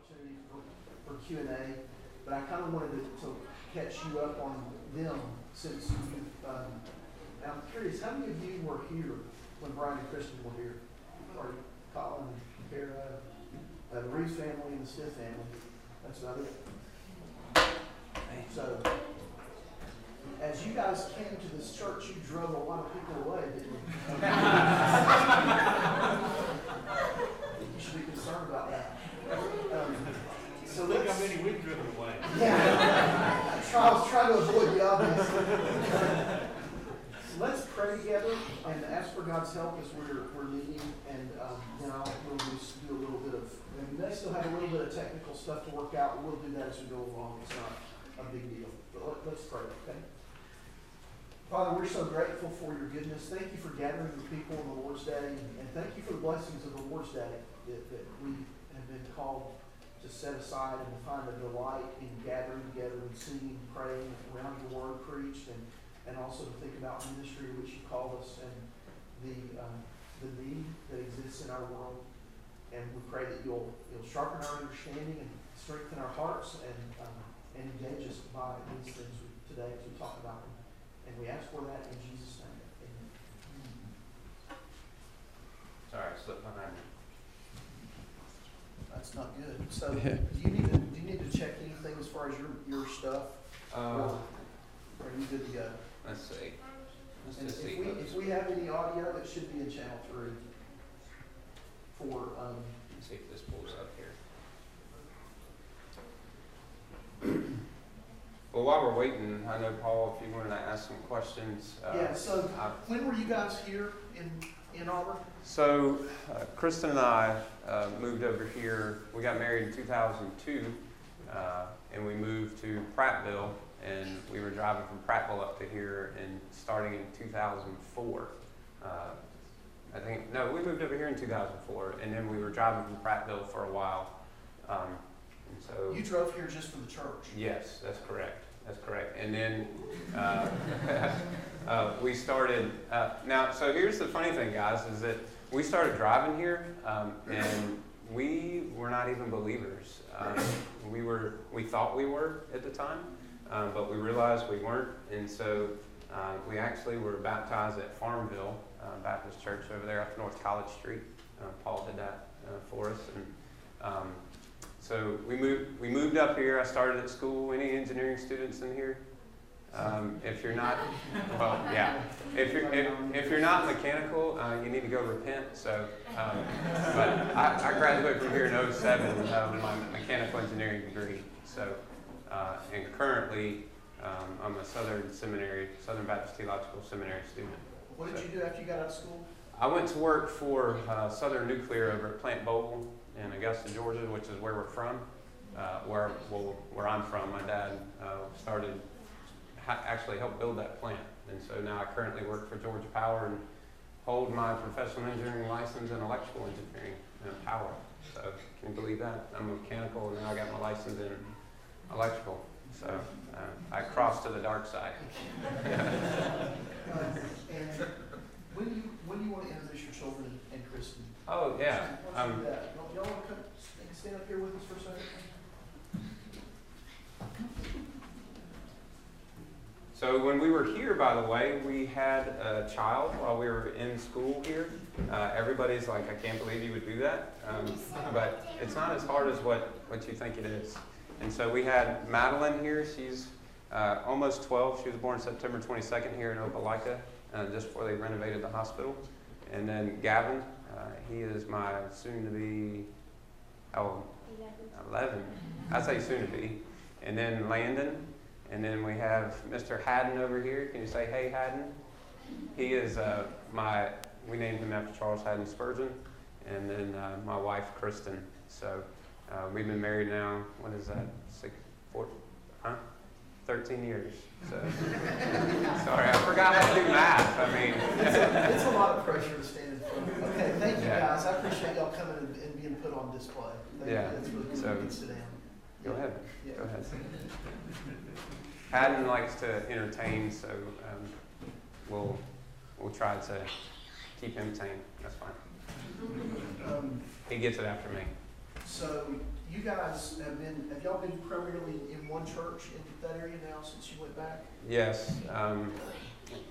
opportunity for Q&A, but I kind of wanted to catch you up on them since you. I'm curious, how many of you were here when Brian and Kristen were here? Or Colin, Kara, the Reeves family, and the Smith family. That's about it. So, as you guys came to this church, you drove a lot of people away, didn't you? You should be concerned about that. So look how many we've driven away. Yeah. I was trying to avoid the obvious. So let's pray together and ask for God's help as we're leading, and then we'll just do a little bit of. We may still have a little bit of technical stuff to work out, but we'll do that as we go along. It's not a big deal. But let's pray, okay? Father, we're so grateful for your goodness. Thank you for gathering the people on the Lord's Day, and thank you for the blessings of the Lord's Day that we have been called to set aside and to find a delight in gathering together and singing, praying around your word preached, and also to think about ministry which you called us and the need that exists in our world. And we pray that you'll sharpen our understanding and strengthen our hearts and engage us by these things today as we talk about them. And we ask for that in Jesus' name. Amen. Sorry, I slipped my hand. That's not good. So do you need to check anything as far as your stuff? Or are you good to go? Let's see. And if we have any audio, it should be in channel 3 for Let's see if this pulls up here. Well, while we're waiting, I know, Paul, if you wanted to ask some questions. So when were you guys here in Ann Arbor? So Kristen and I moved over here. We got married in 2002, and we moved to Prattville, and we were driving from Prattville up to here, and starting in 2004. We moved over here in 2004, and then we were driving from Prattville for a while. And so you drove here just for the church? Yes, that's correct. That's correct. And then we started. So here's the funny thing, guys, is that we started driving here, and we were not even believers. We thought we were at the time, but we realized we weren't, and so we actually were baptized at Farmville Baptist Church over there off North College Street. Paul did that for us, and so we moved up here. I started at school. Any engineering students in here? If you're not, well, yeah. If you're not mechanical, you need to go repent. So, but I graduated from here in 2007 with my mechanical engineering degree. So, and currently, I'm a Southern Baptist Theological Seminary student. What did you do after you got out of school? I went to work for Southern Nuclear over at Plant Bogle in Augusta, Georgia, which is where we're from. Where I'm from, my dad actually helped build that plant, and so now I currently work for Georgia Power and hold my professional engineering license in electrical engineering and power. So can you believe that? I'm a mechanical, and now I got my license in electrical. So I crossed to the dark side. And when do you want to introduce your children and Kristen? Oh yeah. Y'all want to come stand up here with us for a second? So when we were here, by the way, we had a child while we were in school here. Everybody's like, I can't believe you would do that. But it's not as hard as what you think it is. And so we had Madeline here. She's almost 12. She was born September 22nd here in Opelika, just before they renovated the hospital. And then Gavin, he is my soon-to-be, 11. I say soon-to-be. And then Landon. And then we have Mr. Haddon over here. Can you say, hey, Haddon? He is we named him after Charles Haddon Spurgeon. And then my wife, Kristen. So we've been married now, 13 years. So sorry, I forgot how to do math. I mean, it's a lot of pressure to stand in front of. Okay, thank you guys. I appreciate y'all coming and being put on display. Thank you. That's really good. You can sit down. Go ahead. Yeah. Go ahead. Haddon likes to entertain, so we'll try to keep him tame. That's fine. He gets it after me. So you guys have y'all been primarily in one church in that area now since you went back? Yes.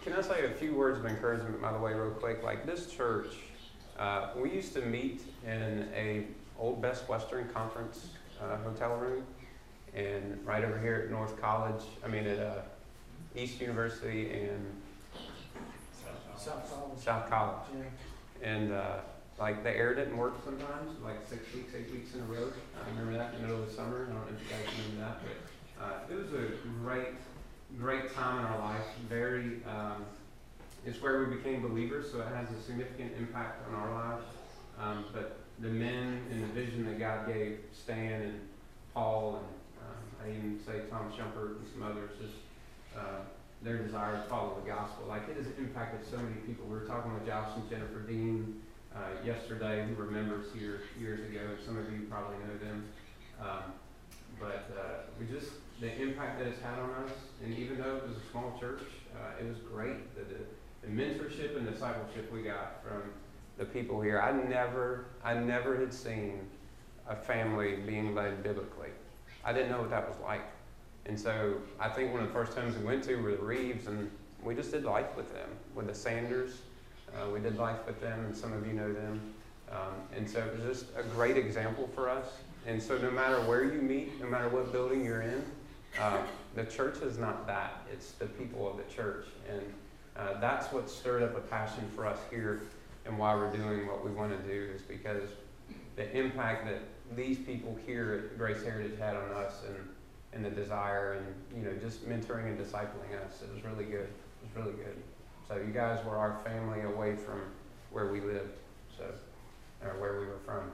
Can I say a few words of encouragement, by the way, real quick? Like this church, we used to meet in a old Best Western Conference hotel room, and right over here at North College, at East University and South College. Yeah. And like the air didn't work sometimes, like 6 weeks, 8 weeks in a row. I remember that in the middle of the summer. I don't know if you guys remember that, but it was a great time in our life. It's where we became believers, so it has a significant impact on our lives. But the men and the vision that God gave, Stan and Paul, and I even say Tom Shumpert and some others, just their desire to follow the gospel. Like it has impacted so many people. We were talking with Josh and Jennifer Dean yesterday, who were members here years ago, and some of you probably know them. The impact that it's had on us, and even though it was a small church, it was great. The mentorship and discipleship we got from the people here. I never had seen a family being led biblically. I didn't know what that was like. And so I think one of the first homes we went to were the Reeves, and we just did life with them, with the Sanders. We did life with them, and some of you know them. And so it was just a great example for us. And so no matter where you meet, no matter what building you're in, the church is not that. It's the people of the church. And that's what stirred up a passion for us here, and why we're doing what we want to do is because the impact that these people here at Grace Heritage had on us, and the desire, and just mentoring and discipling us. It was really good. It was really good. So you guys were our family away from where we lived, or where we were from.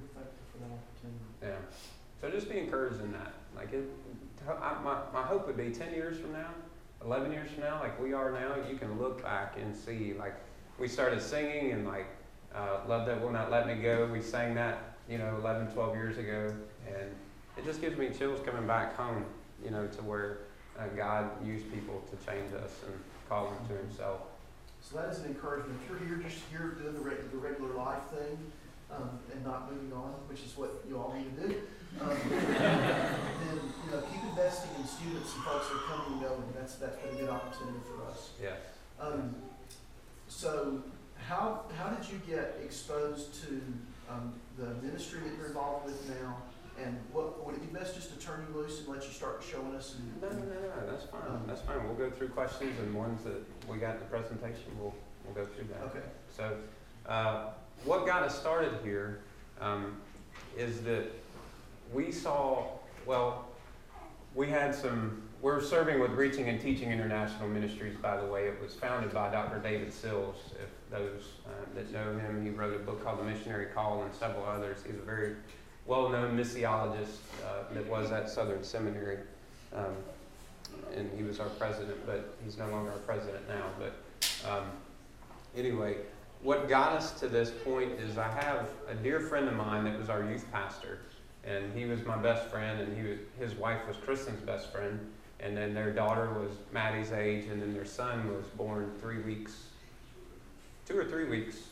We're thankful for that opportunity. Yeah. So just be encouraged in that. Like my hope would be 10 years from now, 11 years from now, like we are now, you can look back and see, like we started singing and like Love That Will Not Let Me Go. We sang that, 11, 12 years ago, and it just gives me chills coming back home, to where God used people to change us and call them to himself. So that is an encouragement. If you're just here doing the regular life thing and not moving on, which is what you all need to do, then keep investing in students and folks that are coming and going. That's been a good opportunity for us. Yes. So how did you get exposed to the ministry that you're involved with now? And would it be best just to turn you loose and let you start showing us? No, that's fine. That's fine. We'll go through questions, and ones that we got in the presentation, we'll go through that. Okay. So what got us started here is that we saw, we're serving with Reaching and Teaching International Ministries, by the way. It was founded by Dr. David Sills. If those that know him, he wrote a book called The Missionary Call and several others. He's a very well-known missiologist that was at Southern Seminary, and he was our president, but he's no longer our president now. But anyway, what got us to this point is I have a dear friend of mine that was our youth pastor, and he was my best friend, and his wife was Kristen's best friend, and then their daughter was Maddie's age, and then their son was born 2 or 3 weeks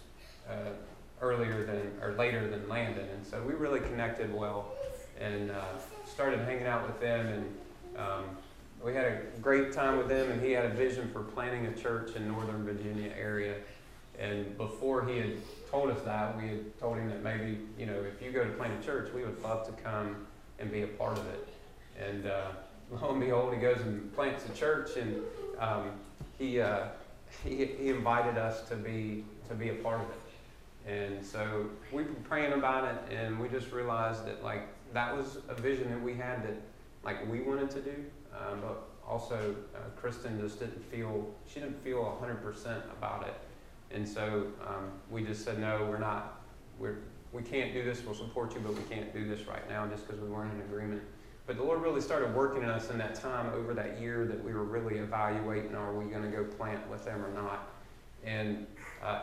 later than Landon, and so we really connected well, and started hanging out with them, and we had a great time with them. And he had a vision for planting a church in Northern Virginia area, and before he had told us that, we had told him that maybe if you go to plant a church, we would love to come and be a part of it. And lo and behold, he goes and plants a church, and he invited us to be a part of it. And so we were praying about it, and we just realized that that was a vision that we had that we wanted to do, but also Kristen just didn't feel 100% about it. And so we just said, no, we can't do this. We'll support you, but we can't do this right now just because we weren't in agreement. But the Lord really started working in us in that time over that year that we were really evaluating, are we going to go plant with them or not? And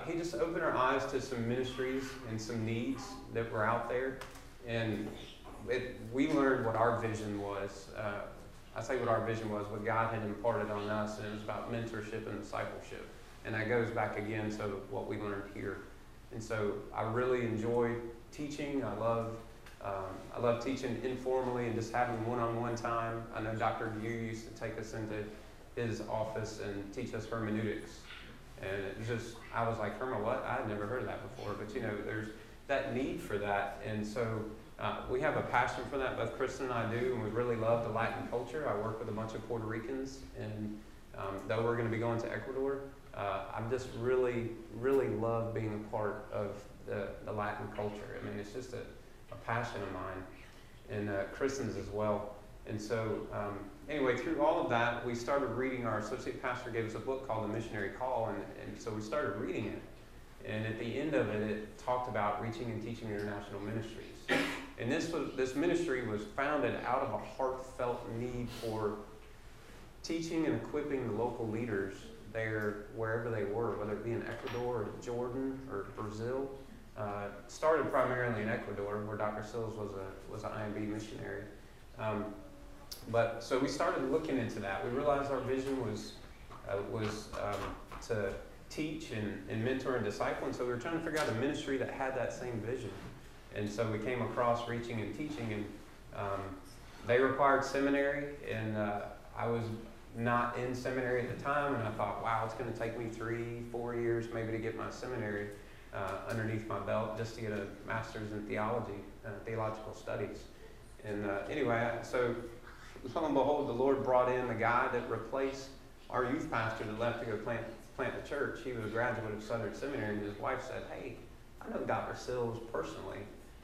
he just opened our eyes to some ministries and some needs that were out there. And we learned what our vision was. I say what our vision was, what God had imparted on us, and it was about mentorship and discipleship. And that goes back again to what we learned here. And so I really enjoyed teaching. I love teaching informally and just having one-on-one time. I know Dr. Yu used to take us into his office and teach us hermeneutics. And it was just, I was like, what? I had never heard of that before. But there's that need for that. And so we have a passion for that, both Kristen and I do, and we really love the Latin culture. I work with a bunch of Puerto Ricans, and though we're going to be going to Ecuador, I'm just really, really love being a part of the Latin culture. I mean, it's just a passion of mine, and Kristen's as well. And so, anyway, through all of that, we started reading. Our associate pastor gave us a book called The Missionary Call, and so we started reading it. And at the end of it, it talked about reaching and teaching international ministries. And this ministry was founded out of a heartfelt need for teaching and equipping the local leaders there, wherever they were, whether it be in Ecuador or Jordan or Brazil. Started primarily in Ecuador, where Dr. Sills was an IMB missionary. But so we started looking into that. We realized our vision was to teach and mentor and disciple, and so we were trying to figure out a ministry that had that same vision. And so we came across Reaching and Teaching, and they required seminary, and I was not in seminary at the time, and I thought, wow, it's going to take me 3-4 years maybe to get my seminary underneath my belt just to get a master's in theology, theological studies. And anyway, so lo and behold, the Lord brought in the guy that replaced our youth pastor that left to go plant the church. He was a graduate of Southern Seminary, and his wife said, hey, I know Dr. Sills personally.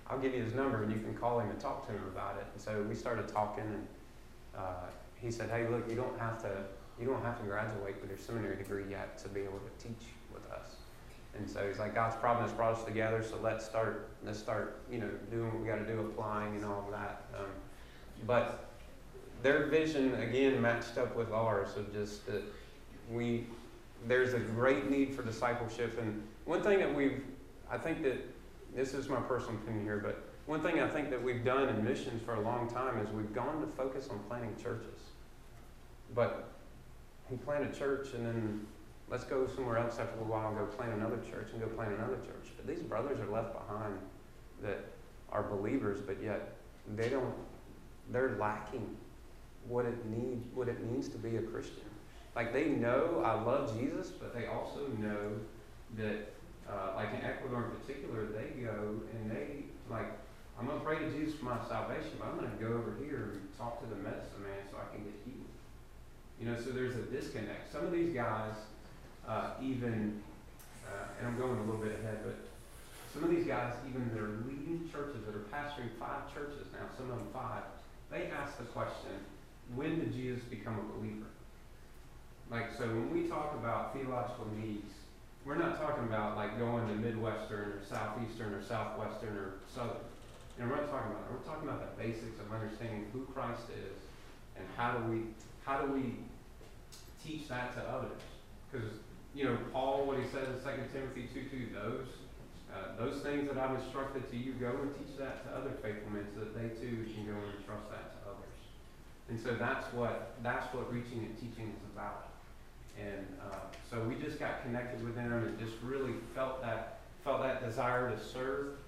I'll give you his number, and you can call him and talk to him about it. And so we started talking, and he said, hey, look, you don't have to graduate with your seminary degree yet to be able to teach with us. And so he's like, God's providence brought us together, so let's start, doing what we got to do, applying and all of that. But their vision, again, matched up with ours of just that there's a great need for discipleship. And one thing that I think that, this is my personal opinion here, but one thing I think that we've done in missions for a long time is we've gone to focus on planting churches. But he planted a church, and then let's go somewhere else after a while and go plant another church and go plant another church. But these brothers are left behind that are believers, but yet they're lacking what it means to be a Christian. Like, they know I love Jesus, but they also know that, like in Ecuador in particular, they go and they, like, I'm going to pray to Jesus for my salvation, but I'm going to go over here and talk to the medicine man so I can get healed. So there's a disconnect. Some of these guys, and I'm going a little bit ahead, but some of these guys, even they're leading churches that are pastoring 5 churches now, some of them 5, they ask the question, when did Jesus become a believer? Like, so when we talk about theological needs, we're not talking about like going to Midwestern or Southeastern or Southwestern or Southern. We're not talking about that. We're talking about the basics of understanding who Christ is and how do we teach that to others. Because, Paul, what he says in 2 Timothy 2:2, those things that I've instructed to you, go and teach that to other faithful men so that they too can go and entrust that to others. And so that's what Reaching and Teaching is about. And so we just got connected with them and just really felt that desire to serve.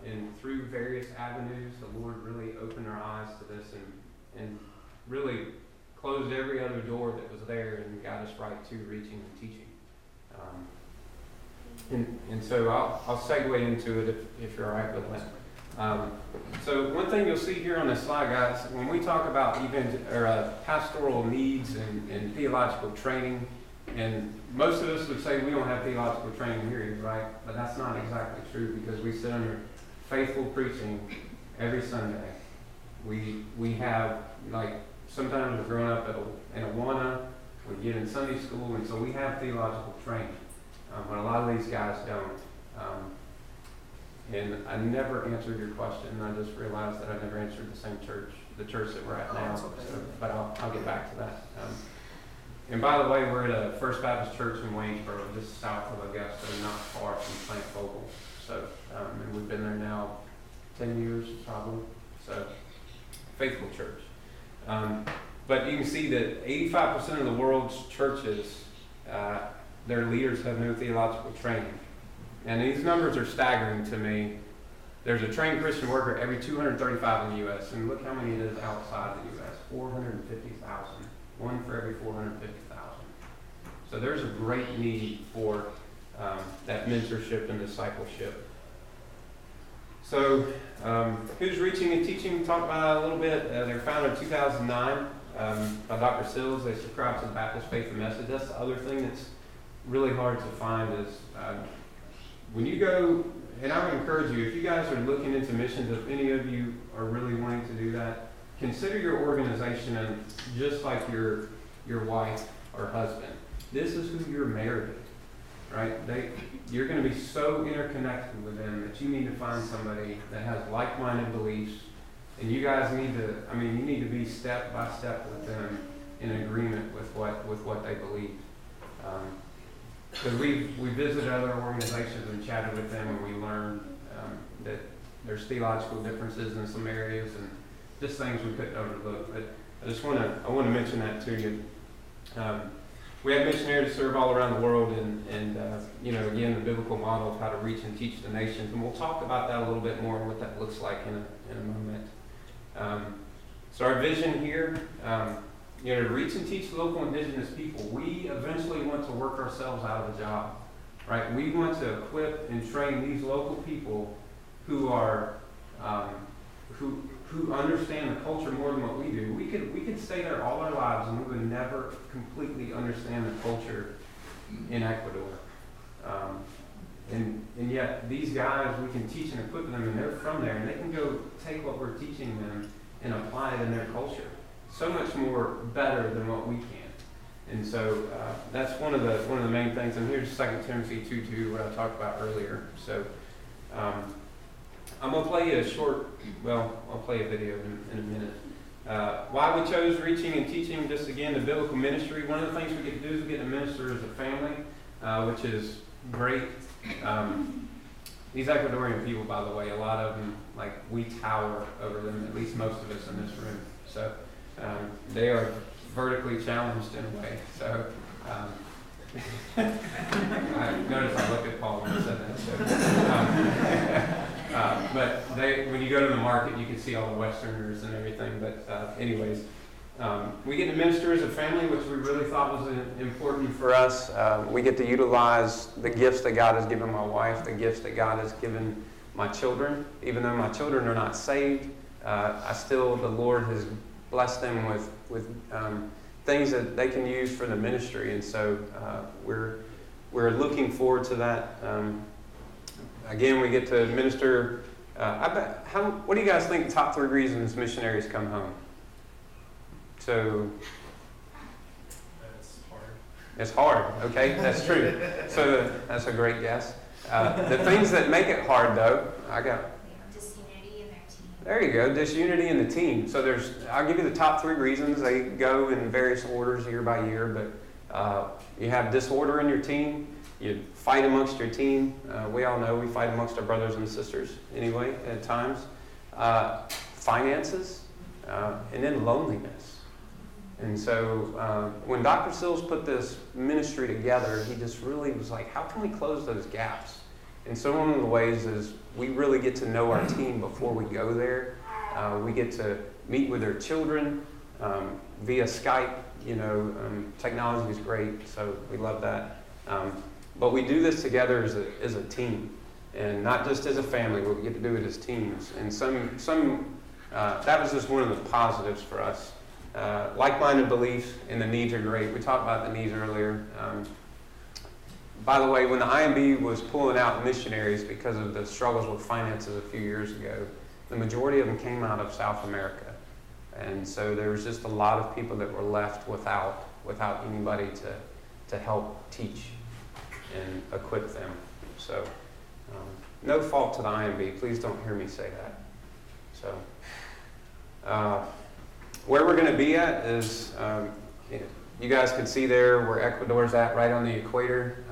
And through various avenues, the Lord really opened our eyes to this and really closed every other door that was there and got us right to Reaching and Teaching. And so I'll segue into it if you're all right with that. So one thing you'll see here on this slide, guys, when we talk about pastoral needs and theological training, and most of us would say we don't have theological training here, right? But that's not exactly true, because we sit under faithful preaching every Sunday. We have, like, sometimes we're growing up in Awana, we get in Sunday school, and so we have theological training. But a lot of these guys don't. And I never answered your question, and I just realized that I never answered the church that we're at now. Okay. So, but I'll get back to that. And by the way, we're at a First Baptist Church in Waynesboro, just south of Augusta, not far from Plant Vogel. So, and we've been there now 10 years probably. So, faithful church. But you can see that 85% of the world's churches, their leaders have no theological training. And these numbers are staggering to me. there's a trained Christian worker every 235 in the U.S. And look how many it is outside the U.S. 450,000. One for every 450,000. So there's a great need for that mentorship and discipleship. So who's reaching and teaching? Talk about it a little bit. They were founded in 2009 by Dr. Sills. They subscribe to the Baptist Faith and Message. That's the other thing that's really hard to find is when you go, and I would encourage you, if you guys are looking into missions, if any of you are really wanting to do that, consider your organization and just like your wife or husband. This is who you're married, right? You're going to be so interconnected with them that you need to find somebody that has like-minded beliefs, and you guys need to, you need to be step by step with them in agreement with what they believe. Because we visited other organizations and chatted with them, and we learned that there's theological differences in some areas and just things we couldn't overlook. But I want to mention that to you. We have missionaries that serve all around the world, and again, the biblical model of how to reach and teach the nations, and we'll talk about that a little bit more, what that looks like in a moment. So our vision here, to reach and teach local indigenous people, we eventually want to work ourselves out of a job, right? We want to equip and train these local people who are who understand the culture more than what we do. We could stay there all our lives and we would never completely understand the culture in Ecuador. And yet these guys, we can teach and equip them, and they're from there, and they can go take what we're teaching them and apply it in their culture. So much more better than what we can. And so that's one of the main things. And here's 2 Timothy 2:2, what I talked about earlier. So I'm going to play you I'll play a video in a minute. Why we chose reaching and teaching, just again, the biblical ministry. One of the things we get to do is we get to minister as a family, which is great. These Ecuadorian people, by the way, a lot of them, we tower over them, at least most of us in this room. So they are vertically challenged in a way. So I noticed I looked at Paul when I said that. So, but when you go to the market, you can see all the Westerners and everything. But anyways, we get to minister as a family, which we really thought was important for us. We get to utilize the gifts that God has given my wife, the gifts that God has given my children. Even though my children are not saved, the Lord has blessed them with things that they can use for the ministry, and so we're looking forward to that. Again, we get to minister. What do you guys think the top 3 reasons missionaries come home? So it's hard. Okay, that's true. So that's a great guess. The things that make it hard, though, disunity in their team. There you go, disunity in the team. So I'll give you the top 3 reasons. They go in various orders year by year, but you have disorder in your team. You fight amongst your team. We all know we fight amongst our brothers and sisters anyway at times. Finances, and then loneliness. And so when Dr. Sills put this ministry together, he just really was like, how can we close those gaps? And so one of the ways is we really get to know our team before we go there. We get to meet with their children via Skype. Technology is great, so we love that. But we do this together as a team, and not just as a family. We get to do it as teams. And that was just one of the positives for us. Like-minded beliefs, and the needs are great. We talked about the needs earlier. By the way, when the IMB was pulling out missionaries because of the struggles with finances a few years ago, the majority of them came out of South America. And so there was just a lot of people that were left without anybody to help teach and equip them. So no fault to the IMB. Please don't hear me say that. So where we're going to be at is, you guys can see there where Ecuador's at, right on the equator.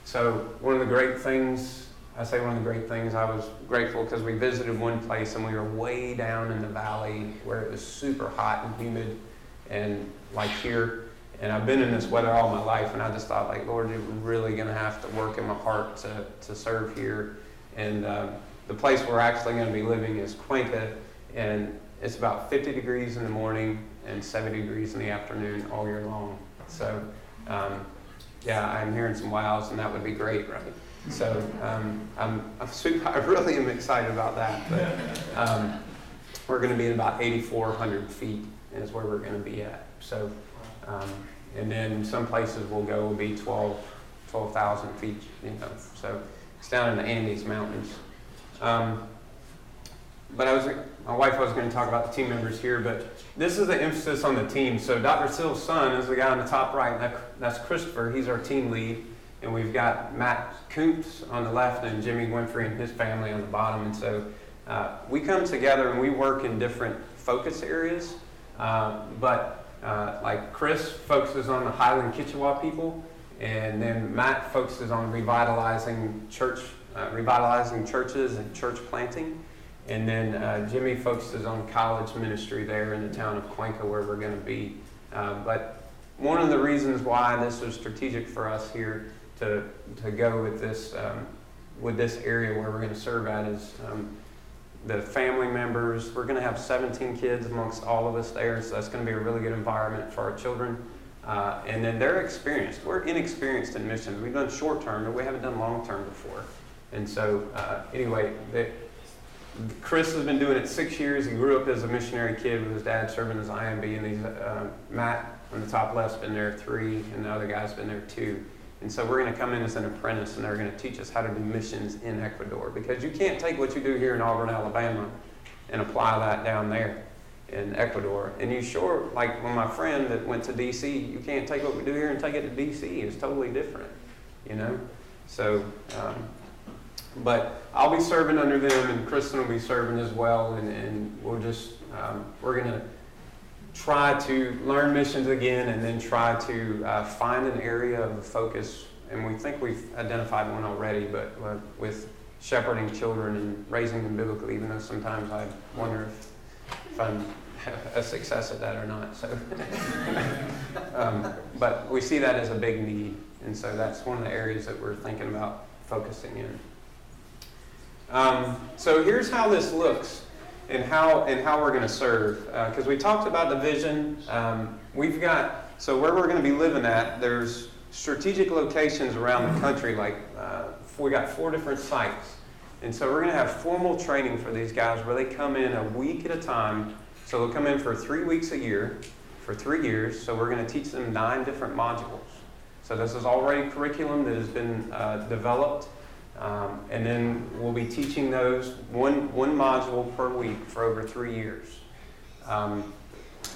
So one of the great things, I was grateful because we visited one place and we were way down in the valley where it was super hot and humid and like here. And I've been in this weather all my life, and I just thought, Lord, you're really going to have to work in my heart to serve here. And the place we're actually going to be living is Cuenca, and it's about 50 degrees in the morning and 70 degrees in the afternoon all year long. So, yeah, I'm hearing some wows, and that would be great, right? So, I'm I really am excited about that. But we're going to be at about 8,400 feet is where we're going to be at. So, and then some places we'll go will be 12,000 feet, you know. So it's down in the Andes Mountains. But my wife was going to talk about the team members here, but this is the emphasis on the team. So Dr. Sill's son is the guy on the top right, and that's Christopher. He's our team lead. And we've got Matt Koontz on the left and Jimmy Winfrey and his family on the bottom. And so we come together and we work in different focus areas. Like Chris focuses on the Highland Kichwa people, and then Matt focuses on revitalizing churches and church planting. And then Jimmy focuses on college ministry there in the town of Cuenca where we're going to be. But one of the reasons why this was strategic for us here to go with this area where we're going to serve at is the family members. We're going to have 17 kids amongst all of us there, so that's going to be a really good environment for our children. And then they're experienced. We're inexperienced in missions. We've done short-term, but we haven't done long-term before. And so, anyway, Chris has been doing it 6 years. He grew up as a missionary kid with his dad serving as IMB, and Matt on the top left's been there 3, and the other guy's been there 2. And so we're going to come in as an apprentice, and they're going to teach us how to do missions in Ecuador, because you can't take what you do here in Auburn, Alabama, and apply that down there in Ecuador. And you sure, like when my friend that went to D.C., you can't take what we do here and take it to D.C. It's totally different, you know? So, but I'll be serving under them, and Kristen will be serving as well, and we'll just, we're going to try to learn missions again, and then try to find an area of focus. And we think we've identified one already, but with shepherding children and raising them biblically, even though sometimes I wonder if I'm a success at that or not. So, but we see that as a big need, and so that's one of the areas that we're thinking about focusing in. So here's how this looks. And how we're going to serve, because we talked about the vision. We've got, so where we're going to be living at, there's strategic locations around the country. Like we got 4 different sites, and so we're going to have formal training for these guys where they come in a week at a time. So they'll come in for 3 weeks a year for 3 years. So we're going to teach them 9 different modules. So this is already curriculum that has been developed. And then we'll be teaching those one module per week for over 3 years.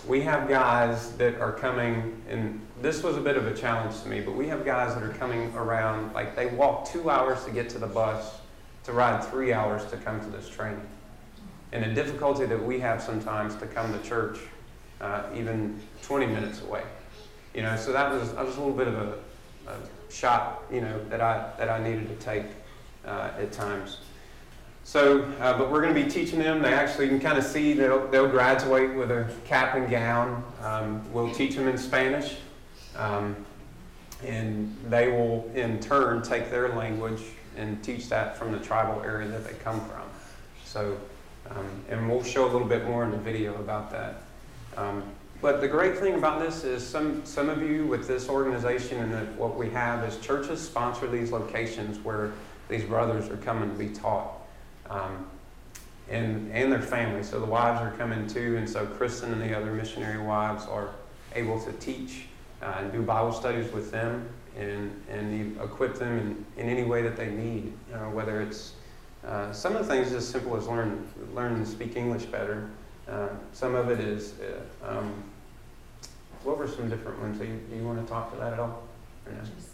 We have guys that are coming, and this was a bit of a challenge to me, but we have guys that are coming around, like they walk 2 hours to get to the bus to ride 3 hours to come to this training. And the difficulty that we have sometimes to come to church, even 20 minutes away. You know, so that was a little bit of a shot, you know, that I needed to take at times. So, but we're going to be teaching them. They actually can kind of see they'll graduate with a cap and gown. We'll teach them in Spanish, and they will in turn take their language and teach that from the tribal area that they come from. So, and we'll show a little bit more in the video about that. But the great thing about this is some of you with this organization and what we have is churches sponsor these locations where these brothers are coming to be taught, and their families. So the wives are coming too, and so Kristen and the other missionary wives are able to teach and do Bible studies with them and equip them in any way that they need, whether it's some of the things as simple as learn to speak English better. Some of it is, what were some different ones? Do you want to talk to that at all? Or no? Just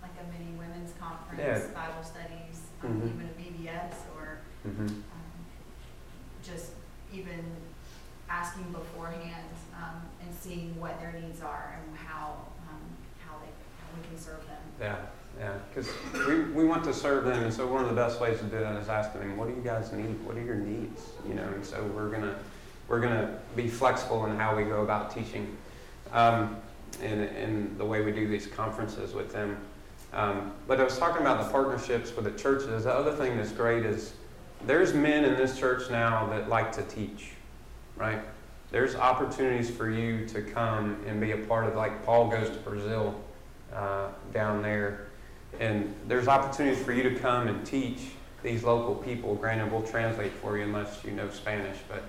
like a mini women's conference, Yeah. Bible studies, Mhm. even a VBS, or Mm-hmm. just even asking beforehand and seeing what their needs are and how we can serve them. Yeah, because we want to serve them, and so one of the best ways to do that is asking them, what do you guys need? What are your needs? You know, and so we're gonna be flexible in how we go about teaching, in the way we do these conferences with them. But I was talking about the partnerships with the churches. The other thing that's great is there's men in this church now that like to teach, right? There's opportunities for you to come and be a part of, like Paul goes to Brazil down there, and there's opportunities for you to come and teach these local people. Granted, we'll translate for you unless you know Spanish, but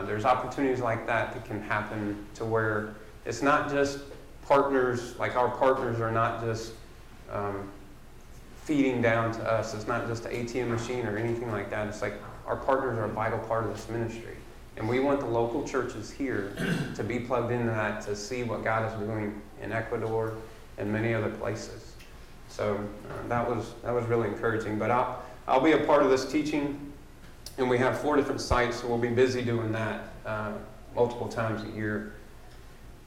there's opportunities like that can happen to where it's not just partners, like our partners are not just feeding down to us. It's not just an ATM machine or anything like that. It's like our partners are a vital part of this ministry. And we want the local churches here to be plugged into that, to see what God is doing in Ecuador and many other places. So that was really encouraging. But I'll be a part of this teaching, and we have 4 different sites, so we'll be busy doing that multiple times a year.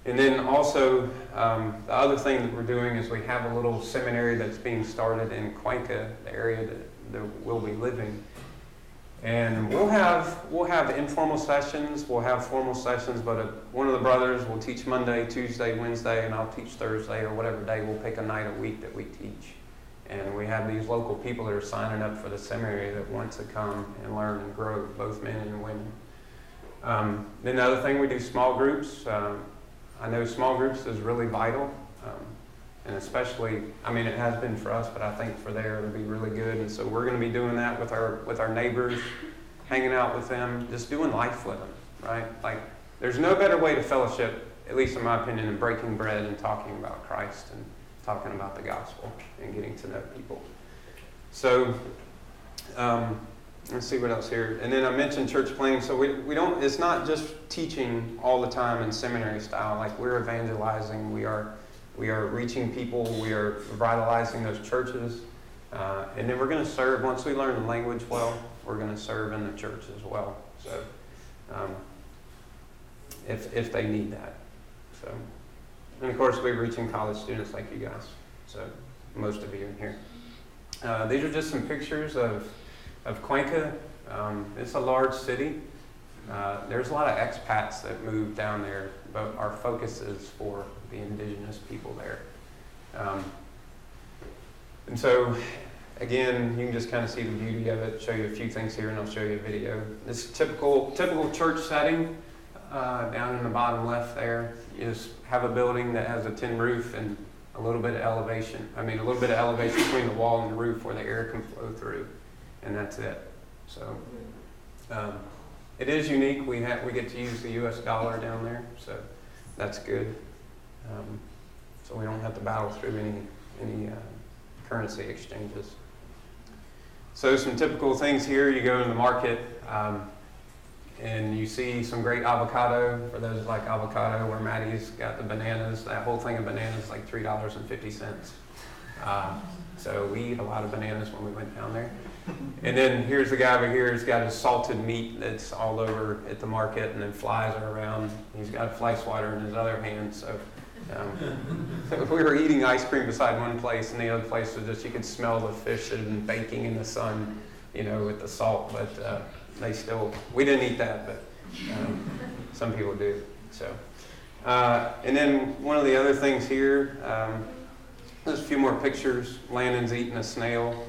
And then also, the other thing that we're doing is we have a little seminary that's being started in Cuenca, the area that we'll be living. And we'll have informal sessions, we'll have formal sessions, but one of the brothers will teach Monday, Tuesday, Wednesday, and I'll teach Thursday, or whatever day. We'll pick a night a week that we teach. And we have these local people that are signing up for the seminary that want to come and learn and grow, both men and women. Then the other thing, we do small groups. I know small groups is really vital, and especially, I mean, it has been for us, but I think for there it'll be really good. And so we're going to be doing that with our neighbors, hanging out with them, just doing life with them, right? Like, there's no better way to fellowship, at least in my opinion, than breaking bread and talking about Christ and talking about the gospel and getting to know people. So, let's see what else here. And then I mentioned church planting. So we don't, it's not just teaching all the time in seminary style. Like, we're evangelizing. We are reaching people. We are revitalizing those churches. And then we're going to serve. Once we learn the language well, we're going to serve in the church as well. So if they need that. So, and of course, we're reaching college students like you guys. So most of you in here. These are just some pictures of Cuenca. It's a large city. There's a lot of expats that move down there, but our focus is for the indigenous people there. And so, again, you can just kind of see the beauty of it, show you a few things here, and I'll show you a video. This typical church setting, down in the bottom left there, you just have a building that has a tin roof and a little bit of elevation. I mean, a little bit of elevation between the wall and the roof where the air can flow through, and that's it. So, it is unique. We get to use the U.S. dollar down there, so that's good. So we don't have to battle through any currency exchanges. So some typical things here. You go to the market, and you see some great avocado. For those who like avocado, where Maddie's got the bananas. That whole thing of bananas is like $3.50. So we eat a lot of bananas when we went down there. And then here's the guy over here. He's got his salted meat that's all over at the market, and then flies are around. He's got a fly swatter in his other hand. So we were eating ice cream beside one place, and the other place was just, you could smell the fish that had been baking in the sun, with the salt. But we didn't eat that, but some people do. So, and then one of the other things here, there's a few more pictures. Landon's eating a snail.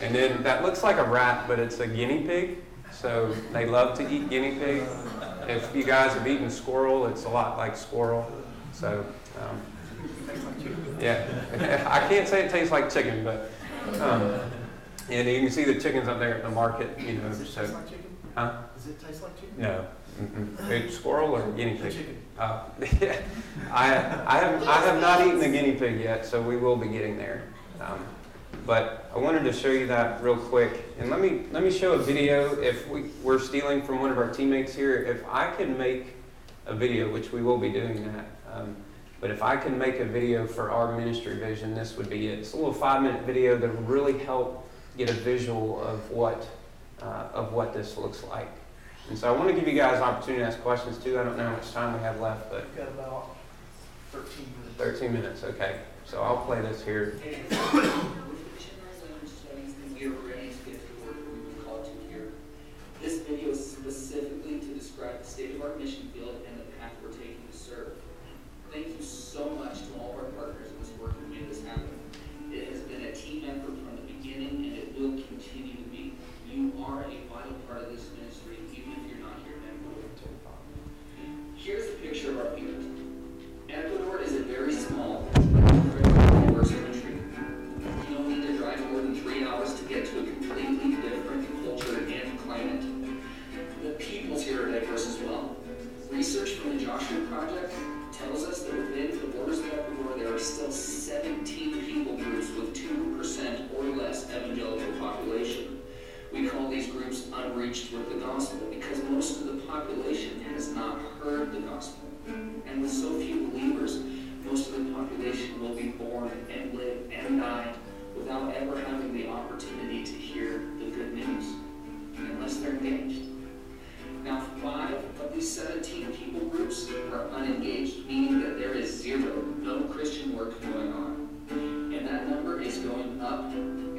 And then that looks like a rat, but it's a guinea pig. So they love to eat guinea pig. If you guys have eaten squirrel, it's a lot like squirrel. So, yeah, I can't say it tastes like chicken, but and you can see the chickens up there at the market. Does it taste like chicken? Huh? Does it taste like chicken? No. Squirrel or guinea pig? Chicken. Yeah. I have not eaten a guinea pig yet, so we will be getting there. But I wanted to show you that real quick, and let me show a video. If we're stealing from one of our teammates here, if I can make a video, which we will be doing that, but if I can make a video for our ministry vision, this would be it. It's a little 5-minute video that will really help get a visual of what this looks like. And so I want to give you guys an opportunity to ask questions too. I don't know how much time we have left, but We've got about 13 minutes. 13 minutes, okay. So I'll play this here. We are ready to get to the work we've been called to here. This video is specifically to describe the state of our mission field and the path we're taking to serve. Thank you so much to all of our partners in this work who made this happen. It has been a team effort from the beginning, and it will continue to be groups unreached with the gospel, because most of the population has not heard the gospel. And with so few believers, most of the population will be born and live and die without ever having the opportunity to hear the good news, unless they're engaged. Now, 5 of these 17 people groups are unengaged, meaning that there is zero, no Christian work going on. And that number is going up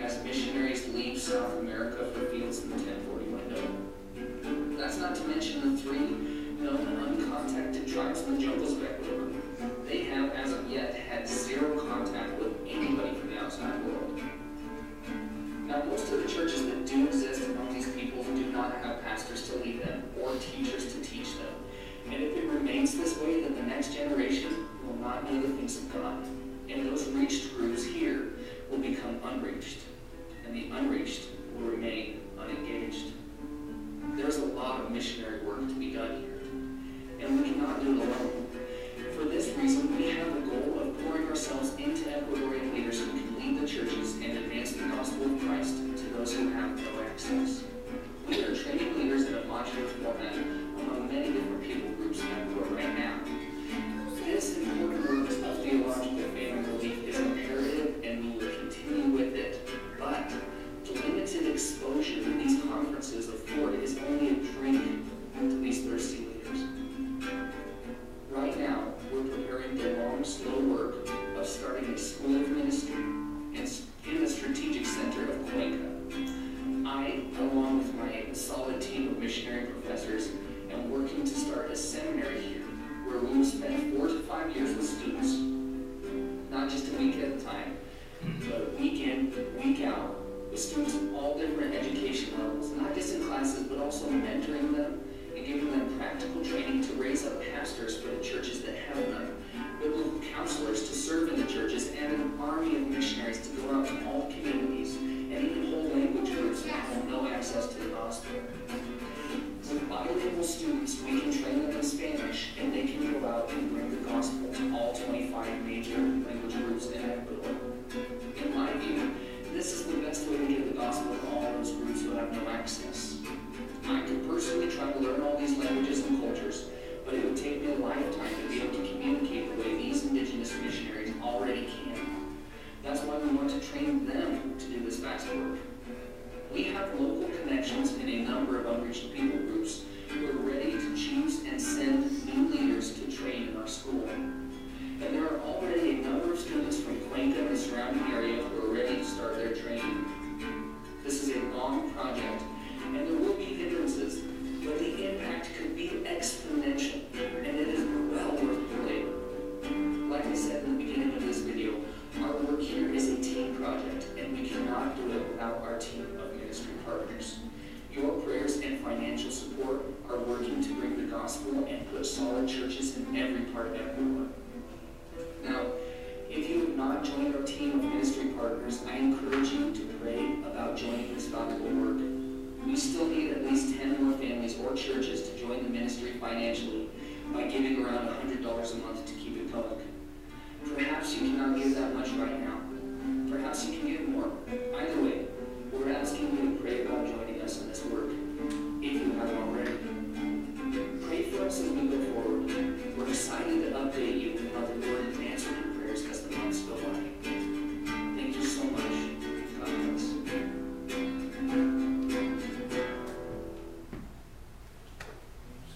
as missionaries leave South America for fields in the 1040 window. That's not to mention the 3 known uncontacted tribes in the jungles of Ecuador. They have, as of yet, had zero contact with anybody from the outside world. Now, most of the churches that do exist among these people do not have pastors to lead them or teachers to teach them. And if it remains this way, then the next generation will not know the things of God. And those reached groups here will become unreached. And the unreached will remain unengaged. There's a lot of missionary work to be done here. And we cannot do it alone. For this reason, we have a goal of pouring ourselves into Ecuadorian leaders who can lead the churches and advance the gospel of Christ to those who have no access. We are training leaders in a modular format among many different people groups in Ecuador right now. This important work of theological family relief is imperative, and we will continue with it. But the limited exposure that these conferences afford is only a drink to these thirsty leaders. Right now, we're preparing the long, slow work of starting a school of ministry in the strategic center of Cuenca. I, along with my solid team of missionary professors, am working to start a seminary here, where we will spend 4 to 5 years with students, not just a week at a time, but week in, week out, with students of all different education levels, not just in classes, but also mentoring them and giving them practical training to raise up pastors for the churches that have none, biblical counselors to serve in the churches, and an army of missionaries to go out to all communities, and even whole language groups that have no access to the gospel. With bilingual students, we can train them in Spanish, and they can go out and bring the gospel to all 25 major language groups in Ecuador. In my view, this is the best way to get the gospel to all those groups who have no access. I could personally try to learn all these languages and cultures, but it would take me a lifetime to be able to communicate the way these indigenous missionaries already can. That's why we want to train them to do this vast work. We have local connections in a number of unreached people groups who are ready to choose and send new leaders to train in our school. And there are already a number of students from Cuenca and the surrounding area who are ready to start their training. This is a long project, and there will be hindrances, but the impact could be exponential, and it is well worth the labor. Like I said in the beginning of this video, our work here is a team project, and we cannot do it without our team of ministry partners. Your prayers and financial support are working to bring the gospel and put solid churches in every part of Ecuador. Now, if you have not joined our team of ministry partners, I encourage you to pray about joining this valuable work. We still need at least 10 more families or churches to join the ministry financially by giving around $100 a month to keep it going. Perhaps you cannot give that much right now. Perhaps you can give more. Either way, we're asking you to pray about joining us in this work, if you haven't already. Pray for us as we go forward. We're excited to update you on how the Lord is answering your prayers as the months go by. Thank you so much. God bless.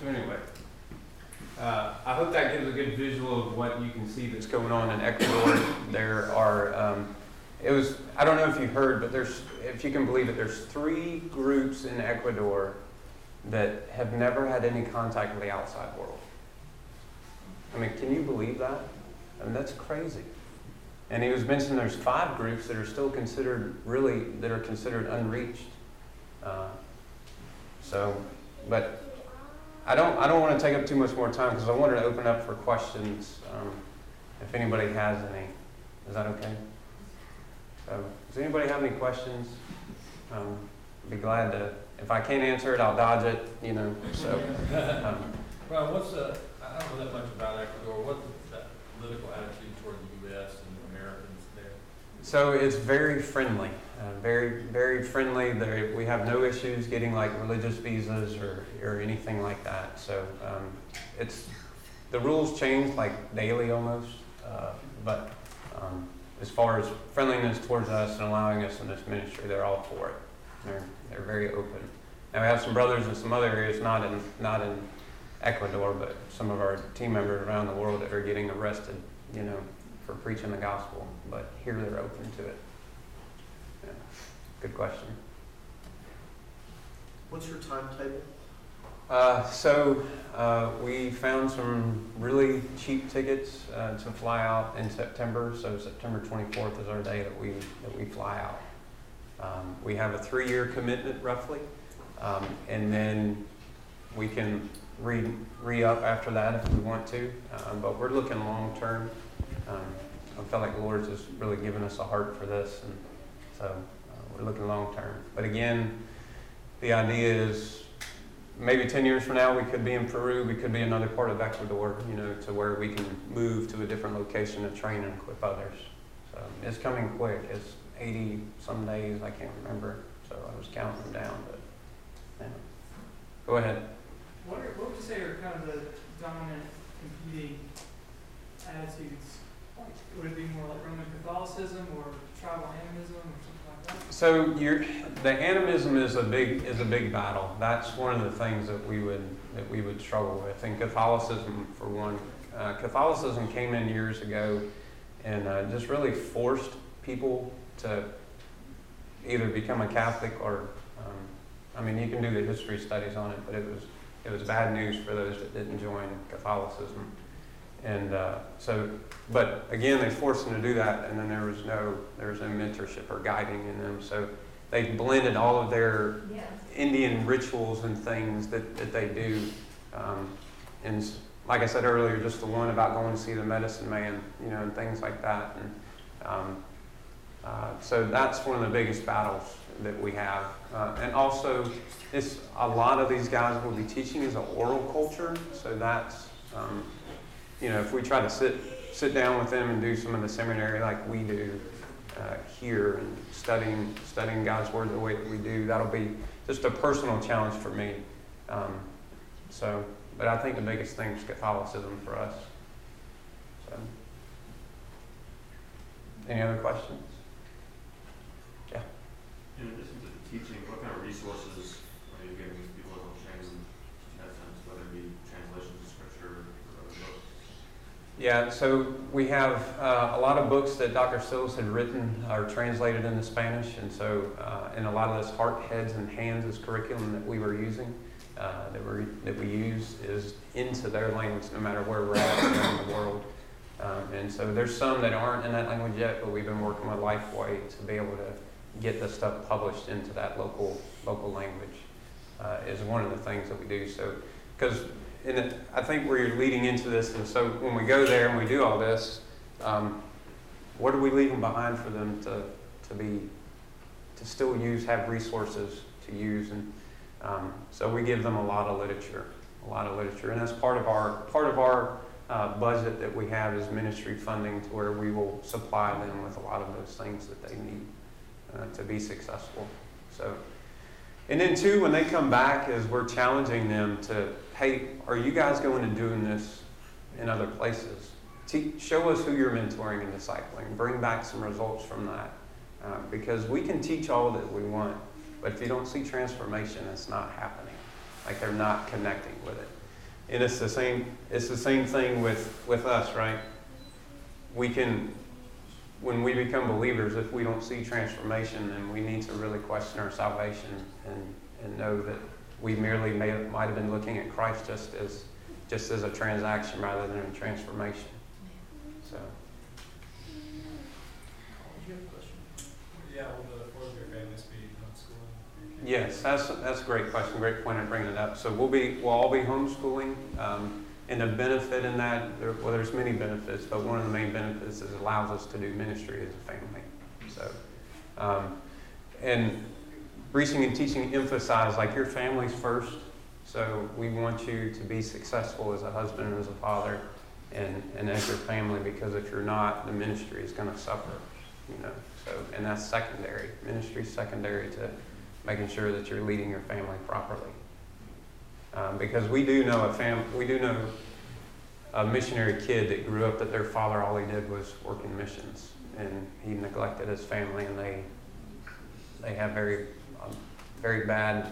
So anyway, I hope that gives a good visual of what you can see that's going on in Ecuador. There are, I don't know if you heard, but if you can believe it, there's 3 groups in Ecuador that have never had any contact with the outside world. I mean, can you believe that? I mean, that's crazy. And he was mentioning there's 5 groups that are still considered unreached. But I don't want to take up too much more time because I wanted to open up for questions. If anybody has any, is that okay? So, does anybody have any questions? I'd be glad to. If I can't answer it, I'll dodge it. So. Ron, I don't know that much about Ecuador. What's the political attitude toward the U.S. and Americans there? So it's very friendly. very, very friendly. We have no issues getting like religious visas or anything like that. So the rules change like daily almost, but as far as friendliness towards us and allowing us in this ministry, they're all for it. They're very open. Now we have some brothers in some other areas, not in Ecuador, but some of our team members around the world that are getting arrested, for preaching the gospel. But here they're open to it. Yeah. Good question. What's your timetable? We found some really cheap tickets to fly out in September. So September 24th is our day that we fly out. We have a 3-year commitment roughly, and then we can re-up after that if we want to. But we're looking long term. I felt like the Lord's just really given us a heart for this, and so we're looking long term. But again, the idea is maybe 10 years from now we could be in Peru, we could be another part of Ecuador, to where we can move to a different location to train and equip others. So it's coming quick. It's 80 some days, I can't remember. So I was counting them down, but yeah. Go ahead. What would you say are kind of the dominant competing attitudes? Would it be more like Roman Catholicism or tribal animism or something like that? So the animism is a big battle. That's one of the things that we would struggle with. And Catholicism, for one, Catholicism came in years ago and just really forced people to either become a Catholic or, you can do the history studies on it, but it was bad news for those that didn't join Catholicism. And but again, they forced them to do that, and then there was no mentorship or guiding in them. So they blended all of their Indian rituals and things that they do. And like I said earlier, just the one about going to see the medicine man, and things like that. And so that's one of the biggest battles that we have. And also, a lot of these guys will be teaching is an oral culture. So that's if we try to sit down with them and do some of the seminary like we do here and studying God's Word the way that we do, that'll be just a personal challenge for me. But I think the biggest thing is Catholicism for us. So, any other questions? Yeah. In addition to the teaching, what kind of resources are you giving people that will change in that sense, whether it be translations of scripture or other books? Yeah, so we have a lot of books that Dr. Sills had written are translated into Spanish, and so and a lot of this Heart, Heads, and Hands is curriculum that we were using, that we use is into their language no matter where we're at around the world. And so there's some that aren't in that language yet, but we've been working with Lifeway to be able to get the stuff published into that local language is one of the things that we do. So, because I think where you're leading into this, and so when we go there and we do all this, what are we leaving behind for them to still have resources to use? And so we give them a lot of literature, and that's part of our budget that we have is ministry funding, to where we will supply them with a lot of those things that they need to be successful. So, and then too, when they come back, is we're challenging them to, hey, are you guys going and doing this in other places? Show us who you're mentoring and discipling. Bring back some results from that, because we can teach all that we want, but if you don't see transformation, it's not happening. Like they're not connecting with it. And it's the same thing with us, right? When we become believers, if we don't see transformation, then we need to really question our salvation and know that we merely might have been looking at Christ just as a transaction rather than a transformation. So. Did you have a question? Yeah, will the fourth year families be homeschooling? Yes, that's a great question. Great point of bringing it up. So we'll all be homeschooling, and the benefit in that, there's many benefits, but one of the main benefits is it allows us to do ministry as a family. So, and preaching and teaching emphasize like your family's first. So we want you to be successful as a husband and as a father, and as your family, because if you're not, the ministry is going to suffer. you know. So, and that's secondary. Ministry is secondary to making sure that you're leading your family properly. Because we do know a missionary kid that grew up that their father, all he did was work in missions, and he neglected his family, and they have very bad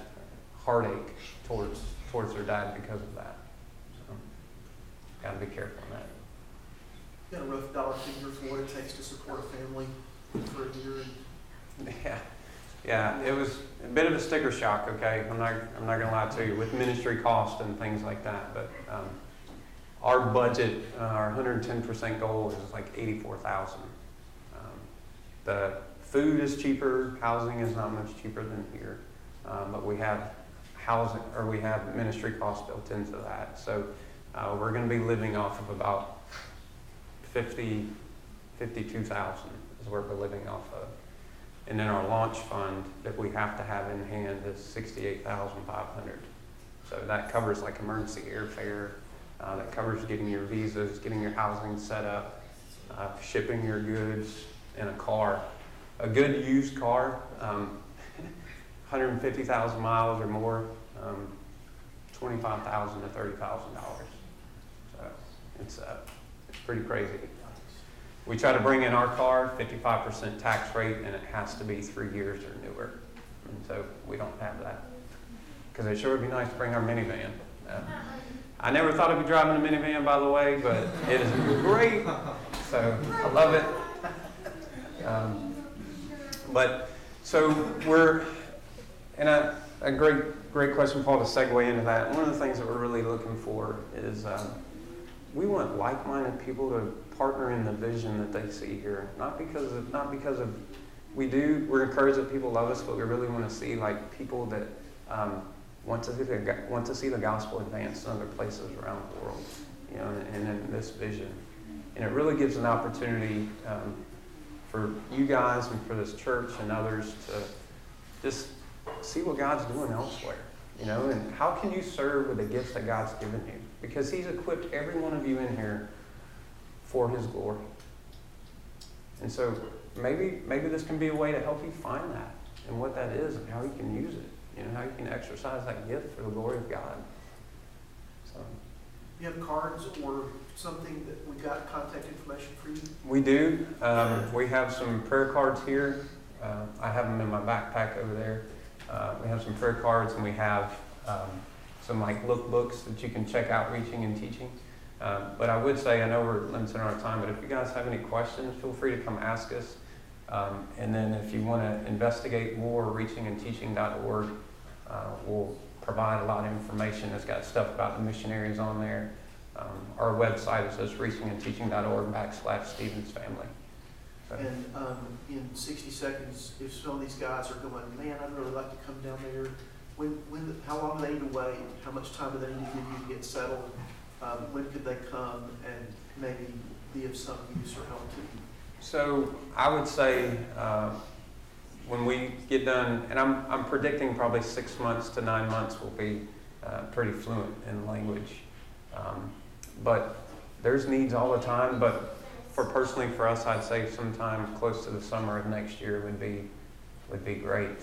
heartache towards their dad because of that. So, gotta be careful on that. Got a rough dollar figure for what it takes to support a family for a year? Yeah, it was a bit of a sticker shock. Okay, I'm not gonna lie to you with ministry cost and things like that. But our budget, our 110% goal is like $84,000. The food is cheaper, housing is not much cheaper than here, but we have housing, or we have ministry costs built into that. So we're going to be living off of about $52,000 is what we're living off of. And then our launch fund that we have to have in hand is $68,500. So that covers like emergency airfare, that covers getting your visas, getting your housing set up, shipping your goods in a car. A good used car, 150,000 miles or more, $25,000 to $30,000. So it's pretty crazy. We try to bring in our car, 55% tax rate, and it has to be 3 years or newer. And so we don't have that. Because it sure would be nice to bring our minivan. I never thought I'd be driving a minivan, by the way, but it is great. So I love it. But so we're, and a great question, Paul, to segue into that. One of the things that we're really looking for is we want like-minded people to partner in the vision that they see here. Not because of we're encouraged that people love us, but we really want to see like people that want to see the gospel advance in other places around the world, you know, and in this vision. And it really gives an opportunity for you guys and for this church and others to just see what God's doing elsewhere, you know, and how can you serve with the gifts that God's given you? Because He's equipped every one of you in here for His glory. And so maybe this can be a way to help you find that and what that is and how you can use it, you know, how you can exercise that gift for the glory of God. So You have cards or something that we got contact information for you? we do. We have some prayer cards here. I have them in my backpack over there. We have some prayer cards, and we have some like lookbooks that you can check out reaching and teaching. But I would say, I know we're limited on our time, but if you guys have any questions, feel free to come ask us. And then if you want to investigate more, reachingandteaching.org will provide a lot of information. It's got stuff about the missionaries on there. Our website, it says reachingandteaching.org/Stevens Family. So. And in 60 seconds, if some of these guys are going, man, I'd really like to come down there, how long do they need to wait? How much time do they need to give you to get settled? When could they come and maybe be of some use or help to you? So I would say when we get done, and I'm predicting probably 6 months to 9 months we'll be pretty fluent in language. But there's needs all the time, but personally for us, I'd say sometime close to the summer of next year would be great.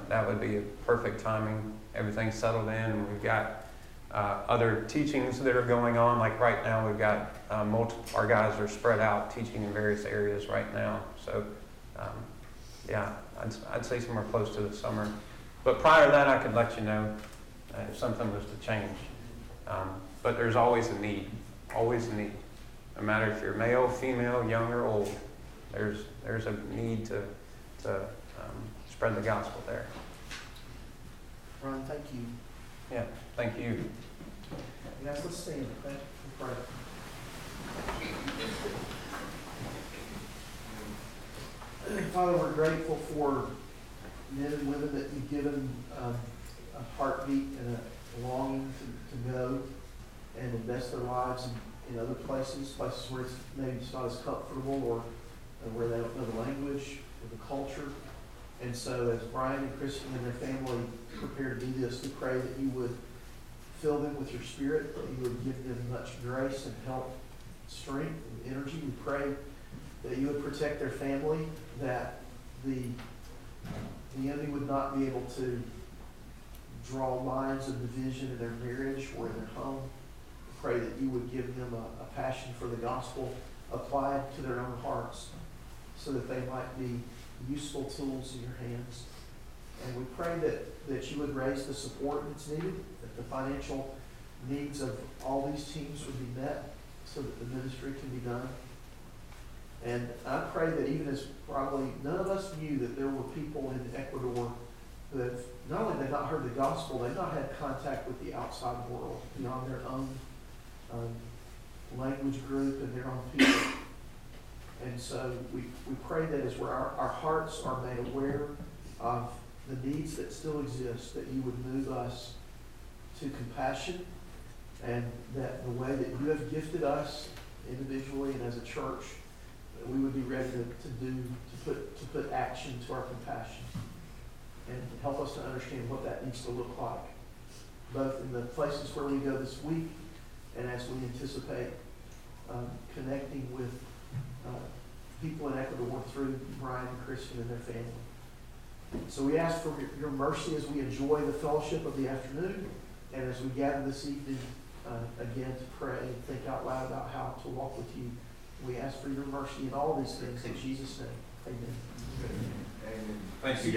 That would be a perfect timing. Everything's settled in, and we've got other teachings that are going on. Like right now, we've got our guys are spread out teaching in various areas right now. So, yeah, I'd say somewhere close to the summer. But prior to that, I could let you know if something was to change. But there's always a need, always a need. No matter if you're male, female, young, or old, there's a need to spread the gospel there. Ron, thank you. Yeah, thank you. Guys, let's stand. Thank you for praying. Father, we're grateful for men and women that you've given a heartbeat and a longing to go and invest their lives in other places where maybe it's not as comfortable or where they don't know the language or the culture. And so as Brian and Kristen and their family prepare to do this, we pray that you would fill them with your Spirit, that you would give them much grace and help, strength and energy. We pray that you would protect their family, that the enemy would not be able to draw lines of division in their marriage or in their home. I pray that you would give them a passion for the gospel applied to their own hearts so that they might be useful tools in your hands. And we pray that you would raise the support that's needed, that the financial needs of all these teams would be met so that the ministry can be done. And I pray that even as probably none of us knew that there were people in Ecuador who have not only they've not heard the gospel, they've not had contact with the outside world beyond their own language group and their own people. And so we pray that as our hearts are made aware of the needs that still exist, that you would move us to compassion, and that the way that you have gifted us individually and as a church, that we would be ready to put action to our compassion and help us to understand what that needs to look like, both in the places where we go this week and as we anticipate connecting with people in Ecuador through Brian and Kristen and their family. So we ask for your mercy as we enjoy the fellowship of the afternoon and as we gather this evening again to pray and think out loud about how to walk with you. We ask for your mercy in all these things in Jesus' name. Amen. Thank you.